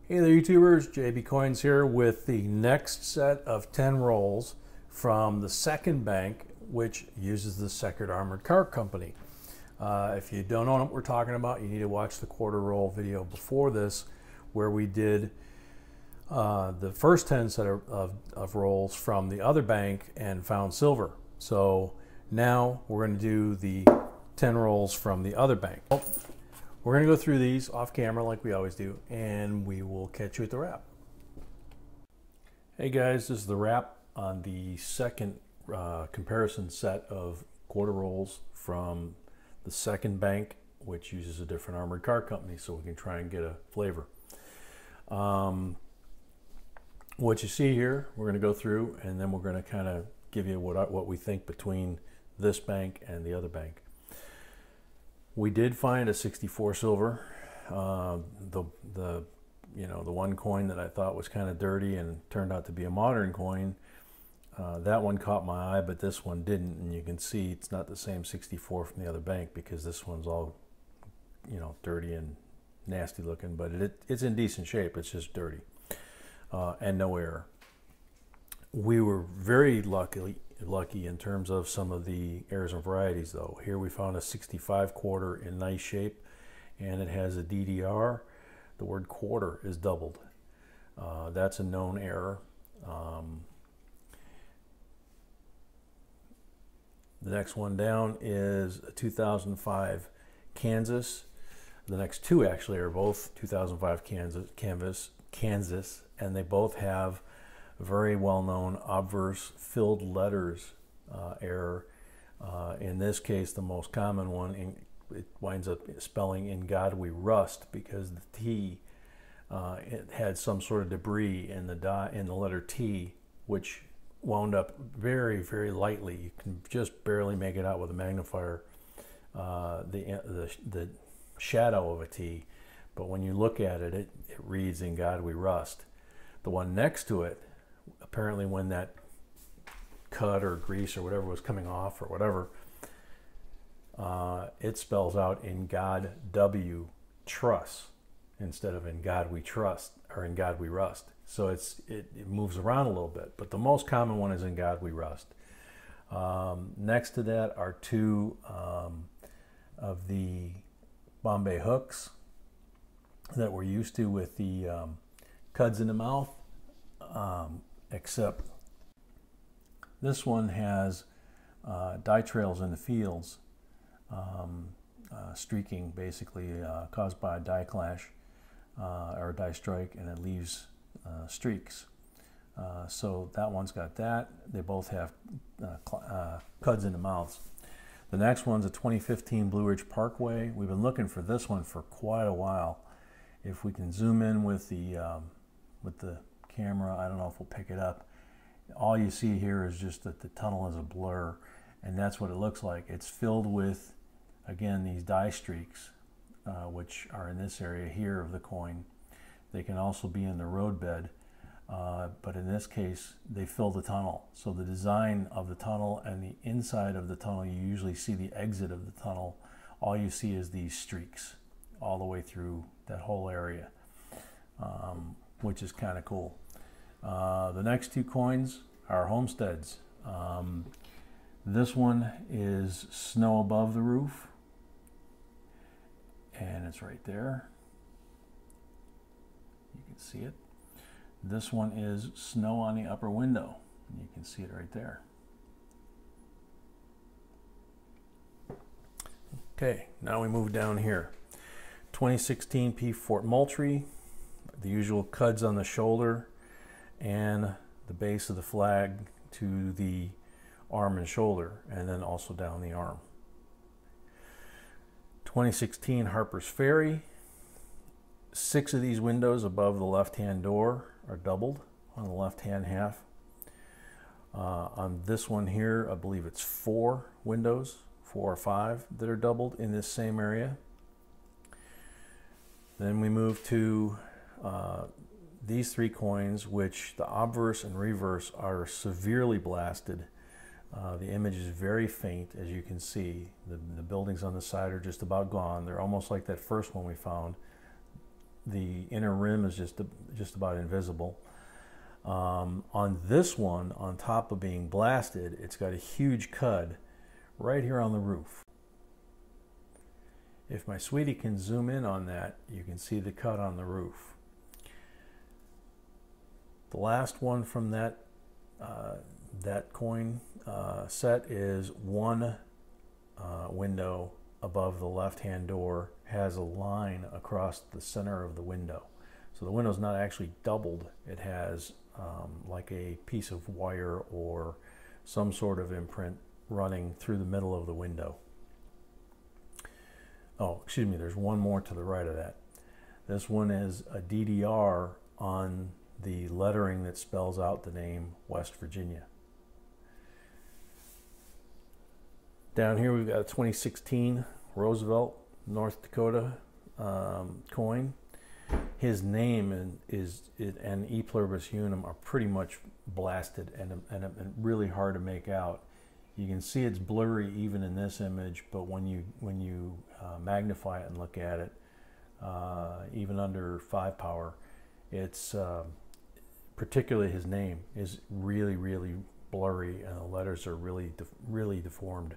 Hey there YouTubers, JB Coins here with the next set of 10 rolls from the second bank, which uses the Second Armored Car Company. If you don't know what we're talking about, you need to watch the quarter roll video before this, where we did the first 10 set of rolls from the other bank and found silver. So now we're going to do the 10 rolls from the other bank. We're going to go through these off camera like we always do, and we will catch you at the wrap. Hey guys, this is the wrap on the second comparison set of quarter rolls from the second bank, which uses a different armored car company, so we can try and get a flavor. What you see here, we're going to go through, and then we're going to kind of give you what we think between this bank and the other bank. We did find a 64 silver. The one coin that I thought was kind of dirty and turned out to be a modern coin. That one caught my eye, but this one didn't. And you can see it's not the same 64 from the other bank, because this one's all, dirty and nasty looking. But it's in decent shape. It's just dirty and no error. We were very lucky in terms of some of the errors and varieties, though. Here we found a 65 quarter in nice shape, and it has a DDR. The word quarter is doubled. That's a known error. The next one down is a 2005 Kansas. The next two actually are both 2005 Kansas, and they both have very well-known obverse filled letters error. In this case, the most common one, it winds up spelling "In God We Rust," because the T it had some sort of debris in the letter T, which wound up very, very lightly. You can just barely make it out with a magnifier, the shadow of a T. But when you look at it, it reads "In God We Rust." The one next to it, apparently when that cut or grease or whatever was coming off or whatever, it spells out "In God W Trust" instead of "In God We Trust" or "In God We Rust." So it moves around a little bit, but the most common one is "In God We Rust." Next to that are two of the Bombay Hooks that we're used to with the cuds in the mouth. Except this one has dye trails in the fields, streaking basically caused by a dye clash or a dye strike, and it leaves streaks. So that one's got that. They both have cuds in the mouths. The next one's a 2015 Blue Ridge Parkway. We've been looking for this one for quite a while. If we can zoom in with the camera, I don't know if we'll pick it up. All you see here is just that the tunnel is a blur, and that's what it looks like. It's filled with, again, these dye streaks, which are in this area here of the coin. They can also be in the roadbed, but in this case, they fill the tunnel. So the design of the tunnel and the inside of the tunnel, you usually see the exit of the tunnel. All you see is these streaks all the way through that whole area, which is kind of cool. The next two coins are homesteads. This one is snow above the roof, and it's right there. You can see it. This one is snow on the upper window. You can see it right there. Okay, now we move down here. 2016 P Fort Moultrie. The usual cuds on the shoulder and the base of the flag to the arm and shoulder, and then also down the arm. 2016 Harpers Ferry. 6 of these windows above the left-hand door are doubled on the left-hand half. On this one here, I believe it's 4 windows, 4 or 5 that are doubled in this same area. Then we move to these 3 coins, which the obverse and reverse are severely blasted. The image is very faint, as you can see. The buildings on the side are just about gone. They're almost like that first one we found. the inner rim is just about invisible. On this one, on top of being blasted, it's got a huge cud right here on the roof. If my sweetie can zoom in on that, you can see the cut on the roof. The last one from that coin set is one window above the left-hand door has a line across the center of the window. So the window's not actually doubled. It has like a piece of wire or some sort of imprint running through the middle of the window. Oh, excuse me, there's one more to the right of that. This one is a DDR on the lettering that spells out the name West Virginia. Down here we've got a 2016 Roosevelt, North Dakota coin. His name and E pluribus unum are pretty much blasted and really hard to make out. You can see it's blurry even in this image, but when you magnify it and look at it, even under 5 power, it's particularly his name is really blurry, and the letters are really deformed.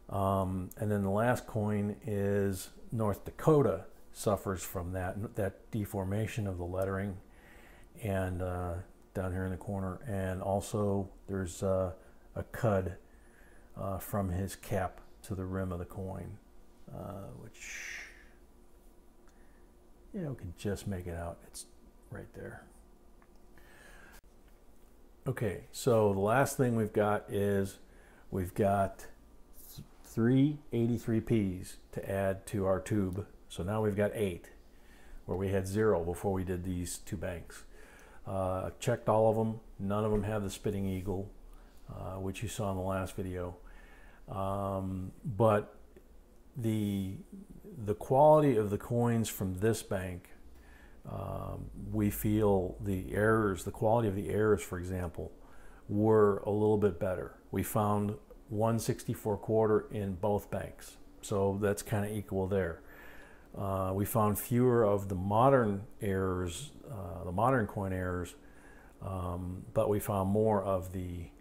And then the last coin is North Dakota suffers from that deformation of the lettering, and down here in the corner, and also there's a cud from his cap to the rim of the coin, which, you know, we can just make it out. It's right there. Okay, so the last thing we've got is we've got 3 83Ps to add to our tube. So now we've got 8, where we had 0 before we did these 2 banks. Checked all of them. None of them have the spitting eagle, which you saw in the last video. But the quality of the coins from this bank, we feel the errors, the quality of the errors, for example, were a little bit better. We found 1/64 in both banks, so that's kind of equal there. We found fewer of the modern errors, the modern coin errors, but we found more of the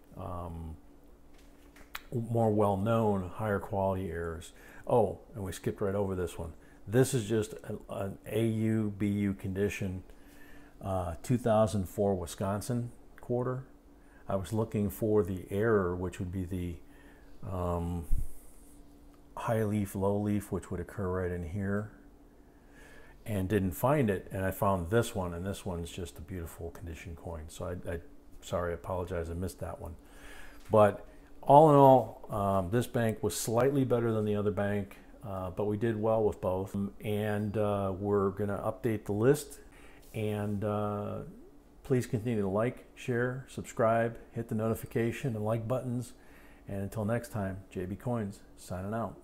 more well-known, higher quality errors. Oh, and we skipped right over this one. This is just an AU BU condition 2004 Wisconsin quarter. I was looking for the error, which would be the high leaf, low leaf, which would occur right in here, and didn't find it, and I found this one, and this one's just a beautiful condition coin. So sorry, I apologize, I missed that one. But all in all, this bank was slightly better than the other bank, but we did well with both. And we're going to update the list, and please continue to like, share, subscribe, hit the notification and like buttons. And until next time, JB Coins signing out.